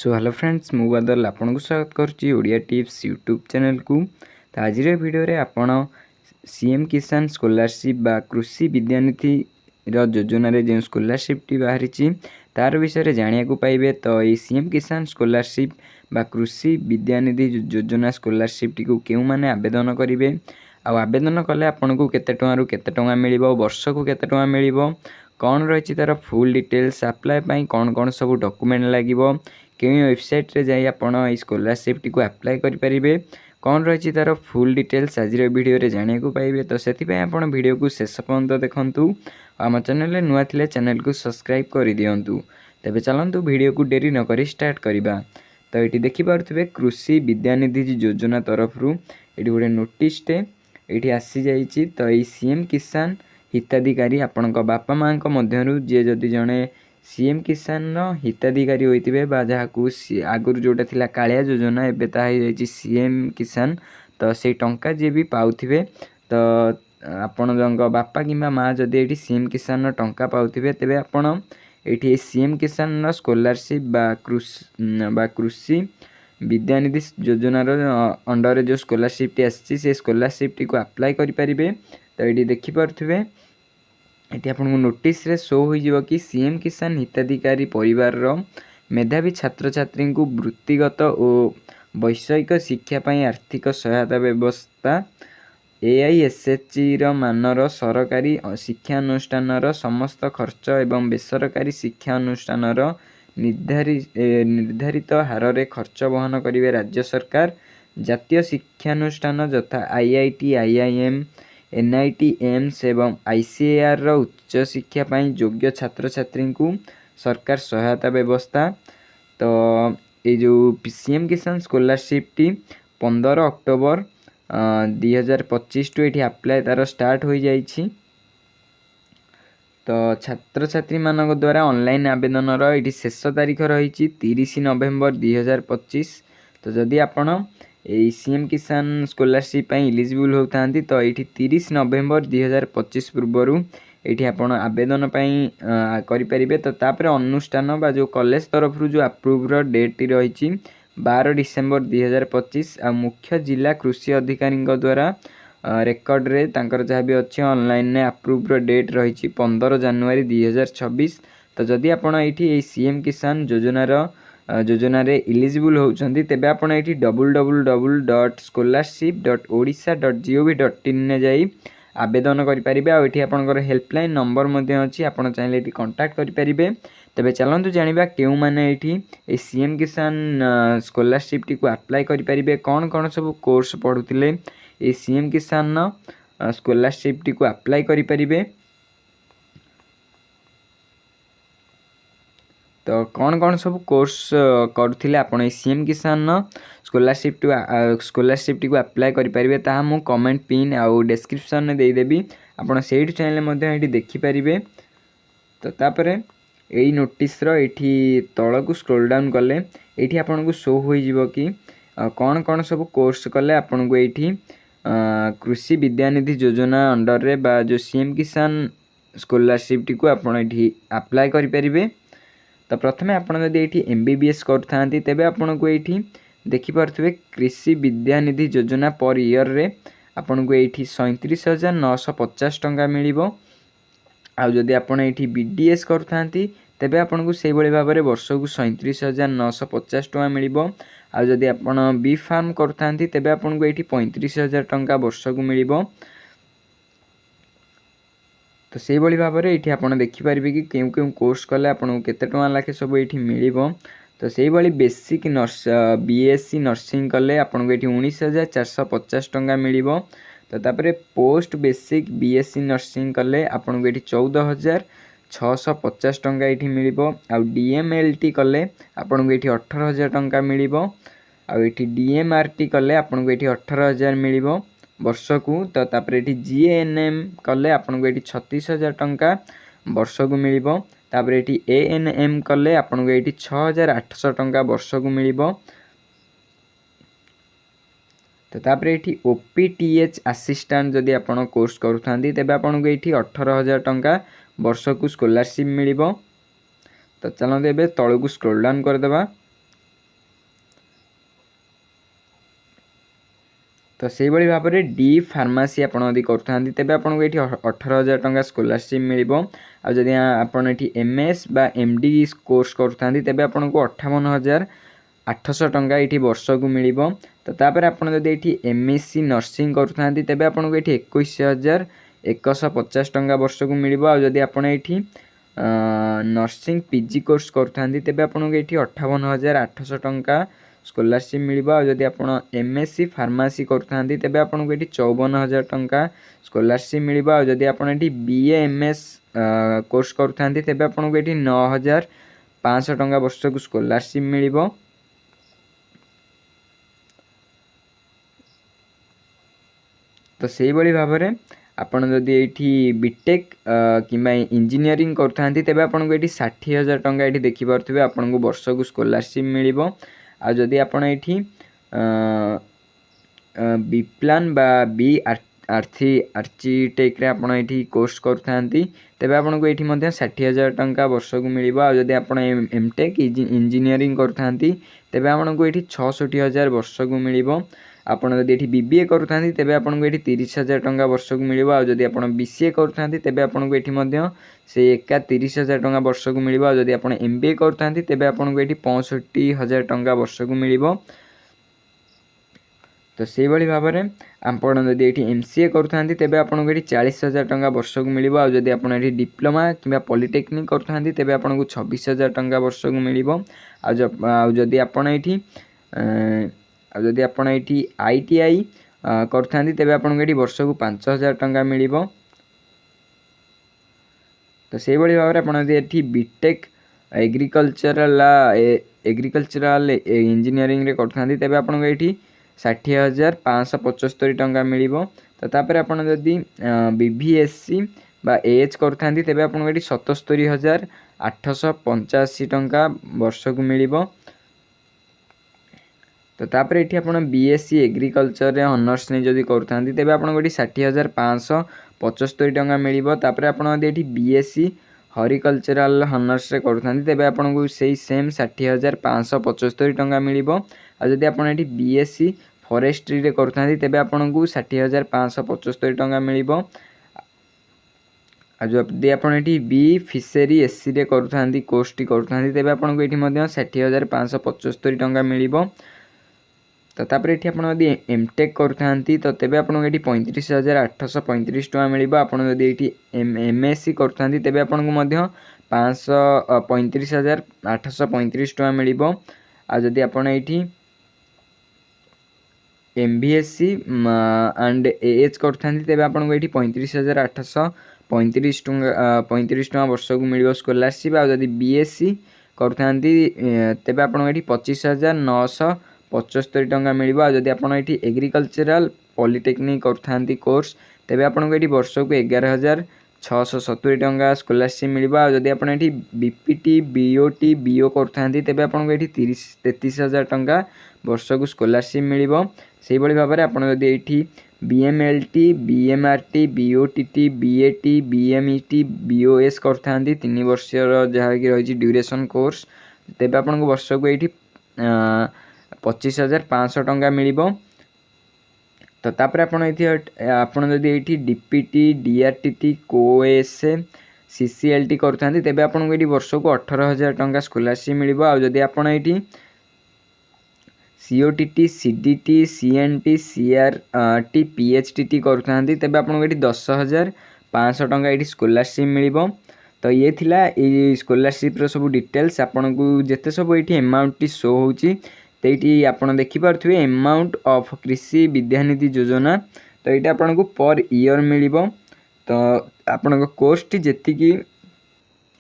So hello friends मु बादल आपन को स्वागत करुच्ची ओडिया टिप्स यूट्यूब चैनल को। तो आज वीडियो रे आपण सीएम किसान स्कॉलरशिप बा कृषि विद्यानिधि योजना रे जो स्कॉलरशिप टी बाहरी तार विषय जानिया को पाइबे। तो ये सीएम किसान स्कॉलरशिप बा कृषि विद्यानिधि योजना स्कॉलरशिप टी को केउ माने आवेदन करेंगे आवेदन कले आपन को केते टଙ୍କା रु केते टଙ୍କା मिलिबो वर्ष को केते टଙ୍କା मिलिबो कौन रही तार फुल डिटेल्स अप्लाई पाई कौन कौन सब डॉक्यूमेंट लागिबो केही वेबसाइट रे जाई आपण ई स्कॉलरशिप टी को अप्लाई करि परिबे कौन रही तार फुल डिटेल्स आज वीडियो रे जानिया को पाइबे। तो सेति पय आपण वीडियो को शेष पर्यंत देखंतु आम चैनल नुआ थिले चैनल को सब्सक्राइब कर दियंतु। तबे चलंतु वीडियो को डेरी न करी स्टार्ट करिबा। तो एटी देखि पारुथिबे कृषि विद्यानिधि योजना तरफ रु एटी गोटे नोटिस टे एटी आसी जाईची। तो ई सीएम किसान हिताधिकारी आपण बापा माँ मध्यरु जे जदि जणे सीएम किसान हिताधिकारी होइतिबे बा जहाकू आगुर जोटा थिला कालिया योजना एबे ता जाईची सीएम किसान। तो से टंका जे भी पाउथिबे तो आपण जंग बापा किंबा माँ जदि एटी सीएम किसान टंका पाउथिबे तेबे आपण एटी सीएम किसान स्कॉलरशिप बा कृषि विद्यानिधि योजना अंडर जो स्कॉलरशिप टी आसी से स्कॉलरशिप टी को अप्लाई करि परिबे। तो ये देखि पारुथिबे ये आपको नोटिस रे शो हो कि सीएम किसान हिताधिकारी परिवार रो मेधावी छात्र छात्री को वृत्तिगत और वैषयिक शिक्षा पाई आर्थिक सहायता व्यवस्था AISHE रो मानर सरकारी शिक्षानुष्ठान समस्त खर्च एवं बेसरकारी शिक्षानुष्ठान निर्धारित हार रे खर्च वहन करिवे राज्य सरकार। जातीय शिक्षानुष्ठान यथा IIT IIM NIT एम्स एवं ICAR रो उच्च शिक्षा पाई योग्य छात्र छात्री को सरकार सहायता व्यवस्था। तो ये जो सीएम किसान स्कॉलरशिप टी 15 अक्टोबर 2025 टू ये अप्लाई तार स्टार्ट हो जाइछि। तो छात्र छात्री मानक द्वारा ऑनलाइन आवेदन ये शेष तारीख रही 30 नवेम्बर 2025। तो जदि आपण ए सीएम किसान स्कॉलरशिप इलिजिबल होता तो ये 30 नवेम्बर 2025 पूर्वर ये आपण आवेदन करें। तो तापर अनुष्ठान बा जो कॉलेज तरफ जो अप्रूव्ड डेट रही 12 डिसेम्बर 2025 आ मुख्य जिला कृषि अधिकारी द्वारा रेकर्ड रे तांकर जहाँ भी अच्छे ऑनलाइन ने अप्रूव्ड डेट रही 15 जनवरी 2026। तो जदि आपण ये सीएम किसान योजना रे इलिजिबल होउछंती तेबे आपण एठी www.scholarship.odisha.gov.in ने जाई आवेदन करि परिबे। आ एठी आपनकर हेल्पलाइन नंबर मध्ये अछि आपण चाहिले एठी कांटेक्ट करि परिबे। तबे चलंतु जानिबा केउ माने एठी ए सीएम किसान स्कॉलरशिप टी को अप्लाई करि परिबे कोन कोन सब कोर्स पढुतिले ए सीएम किसान स्कॉलरशिप टी को अप्लाई करि परिबे। तो कौन कौन सब कोर्स करुथिले आपण सीएम किसान स्कॉलरशिप टी को अप्लाई करि परिबे ता मु कमेंट पिन आउ डिस्क्रिप्शन में दे देबी आपण सेट चैनल मध्ये एठी देखि परिबे। तो तापरे एई नोटिस रो एठी तळ को स्क्रॉल डाउन कले एठी आपण को शो होई जिवो कि कौन कौन सब कोर्स कले आपण को एठी कृषि विद्यानिधि योजना अंडर रे बा जो सीएम किसान स्कॉलरशिप टी को आपण एठी अप्लाई करि परिबे। तो प्रथमे आपण जदि एठी MBBS करथांती तेबे आपण को एठी देखि पारथबे कृषि विद्यानिधि योजना पर ईयर रे आपण को एठी 37,950 टंका मिलिबो। आ जदि आपण एठी BDS करथांती तेबे आपण को सेहि बळी भाबरे वर्ष को 37,950 टंका मिलिबो। आ जदि आपण बी फार्म करथांती तेबे आपण को एठी 35,000 टंका वर्ष को मिलिबो। तो से भली भाव में ये आप देखिपारे कि केउ केउ कोर्स कले आपको केते टଙ୍କା लाखे सब ये मिलिबो। तो से भली बेसिक BSc नर्सिंग कले आपको ये 19,450 टंका मिलिबो। तो तापरे पोस्ट बेसिक BSc नर्सिंग कले आपको ये 14,650 टंका ये मिलिबो। आ DMLT कले आपको ये 18,000 टंका मिलिबो। आ ये DMRT कले आपको ये 18,000 मिलिबो वर्ष को। तो तापर ये GNM कले आपको ये 36,000 टंका वर्ष को मिलिबो। तापर ये ANM कले आपको ये 6,800 टंका वर्ष को मिलिबो। तो तापर ये OPTH असिस्टेंट जदि आपण कोर्स करूथांती तेबे आपको ये 18,000 टंका वर्ष को स्कॉलरशिप मिलिबो। तो चलते एबे तळ को स्क्रॉल डाउन कर देबा। तो से भाई भाव में डी फार्मासी आप करता तेज आपको ये 18,000 टंका स्कॉलरशिप मिल आदि आपड़ ये एमएस बा एमडी कोर्स करता तेज आपको 58,800 टंका ये वर्ष को मिल तो तापर आपड़ी ये एमएससी नर्सिंग करता तेज आपको ये 21,150 टंका वर्ष को मिल आदि आपड़ ये नर्सिंग पीजी कोर्स करता तेज आपको ये 58,800 टंका स्कॉलरशिप मिल आदि आप एमएससी फार्मासी करता तेज आपको ये 54,000 टंका स्कॉलरशिप मिल आदि आप बीए एमएस कोर्स करता तेज आपको ये 9,500 टंका वर्ष को स्कॉलरशिप मिल तो से भाव में आपड़ जदि ये बीटेक कि इंजीनियरिंग करता तेज आपको ये 60,000 टंका ये देखिपे आपको वर्ष को स्कॉलरशिप मिल आदि आपड़ ये बी प्लान बा बी आर्चिटेक्ट आप कोर्स करता तेज आपको ये 60,000 टंका वर्ष को मिल आदि आप एमटेक इंजीनियरिंग करता तेज आपको ये 66,000 वर्ष को मिल आपड़ जदि ये बीबीए करता तेज आपको ये 30,000 टंका वर्ष को मिल आदि आप बीसीए करता तेज आपको ये से एका 30,000 टंका वर्ष को मिल आदि आप एमबीए करता तेज आपको ये 65,000 टंका वर्ष को मिल तो से भाव में आपड़ जदि ये एमसीए करता तेज आपको ये 40,000 टंका वर्ष को मिल आदि आप डिप्लोमा कि पॉलिटेक्निक करता तेज आपको 26,000 टंका वर्ष को मिल आदि आपड़ ये जदि आप आईटीआई करता तेज आपको ये वर्ष को 5,000 टंका मिल तो से भाव में आप ये बीटेक एग्रीकल्चरल इंजीनियरिंग करता तेज आपको ये 60,575 टंका मिल तो तापर आप जदि बीभीएससी बा एएच करता तेज आपको ये 77,885 टंका वर्ष को मिल तो तापर ये आप बीएससी एग्रीकल्चर ऑनर्स नहीं जदि करता तेज आपको ये 60,575 टंका मिल तापर आप ये बीएससी हॉर्टिकल्चरल ऑनर्स करता तेज आपको से सेम 60,575 टंका मिल आदि आप बीएससी फॉरेस्ट्री करता तेज आपको 60,575 टंका मिल आदि आप बी फिशरी एससी करता कोर्स टी करता तेज आपको ये 60,575 टंका मिल तो तापर ये आप एमटेक करता तो तेज आपको ये 35,835 टंका मिल आप ये एमएससी करता तेज आपको 35,835 टंका मिल आदि आप एमबीएससी एंड एएच करता तेज आपको ये 35,835 टंका वर्ष को मिल स्कॉलरशिप आदि बीएससी करता तेज आपको ये 25,975 टंका मिल आदि आप एग्रीकल्चरल पॉलिटेक्निक करता कोर्स तेज आपको ये वर्ष को 11,670 टंका स्कॉलरशिप मिल आदि आप बीपीटी बीओटी बीओ करता तेज आपको ये 33,000 टंका वर्ष को स्कॉलरशिप मिल से भाव में आपड़ ये बीएमएलटी बीएमआरटी बीओटीटी बीएटी बीएमईटी बीओएस करता 3 वर्ष जहाँकि रही ड्यूरेशन कोर्स तेज आपको वर्ष को ये 25,500 टंका मिल तो तापर आपड़ ये डीपीटी डीआरटीटी कोएस सीसीएलटी करता तेज आपको ये वर्ष को 18,000 टंका स्कॉलरशिप मिल आदि आप ये सीओटीटी सीडीटी सीएनटी सीआरटी पीएचटीटी करता तेज आपको ये 10,500 टंका ये स्कॉलरशिप मिल तो ये थिला ये स्कॉलरशिप रो सब डिटेल्स आपन को जेते सब ये अमाउंट शो होची तेटी आपन देखि पारथुवे अमाउंट ऑफ कृषि विद्यानिधि योजना तो ये आपन को पर ईयर मिल तो आपन को कोस्ट जेति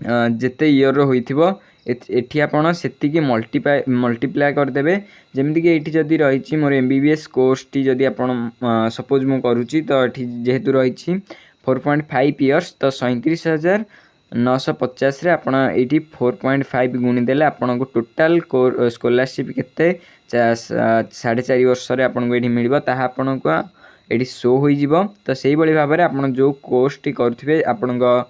जेते ईयर रो होइथिबो एठी आपण सेतिकी मल्टीप्लाई करदेबे जेमिति कि एठी जदि रहिछि मोर एमबीबीएस कोर्स टी जदि आपण सपोज मु करूछि तो एठी जेहेतु रहिछि 4.5 इयर्स तो 37,950 रे आपण एठी 4.5 गुणी देले आपण को टोटल स्कॉलरशिप केते 4.5 वर्ष रे आपण को एठी मिलबो ताहा आपण को एठी शो होई जिवो तो सेही बळी भाबरे आपण जो कोर्स टी करथिबे आपण को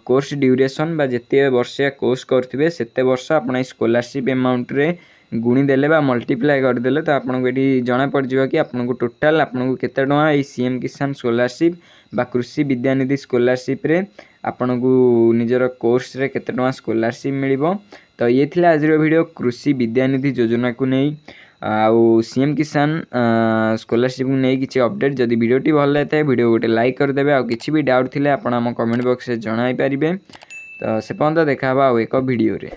कोर्स ड्यूरेशन बा जेते वर्ष कोर्स करथिबे सेते वर्ष आपण स्कॉलरशिप अमाउंट रे गुणी देले बा मल्टीप्लाई करदेले तो आपको ये जना पड़ कि आपको टोटाल आपको केते टଙ୍କା ये सीएम किसान स्कॉलरशिप बा कृषि विद्यानिधि स्कॉलरशिप रे आपको निजर कोर्स रे केते टଙ୍କା स्कॉलरशिप मिलिबो। तो ये थिला आज वीडियो कृषि विद्यानिधि योजना को नहीं आउ सीएम किसान स्कॉलरशिप को नहीं किसी अपडेट। जदि वीडियोटी भल लगे था वीडियो गोटे लाइक करदे आउ किसी भी डाउट थिले आपण हम कमेंट बॉक्स रे जणाई पारिबे। तो से पर्यंत देखा आउ एक वीडियो रे।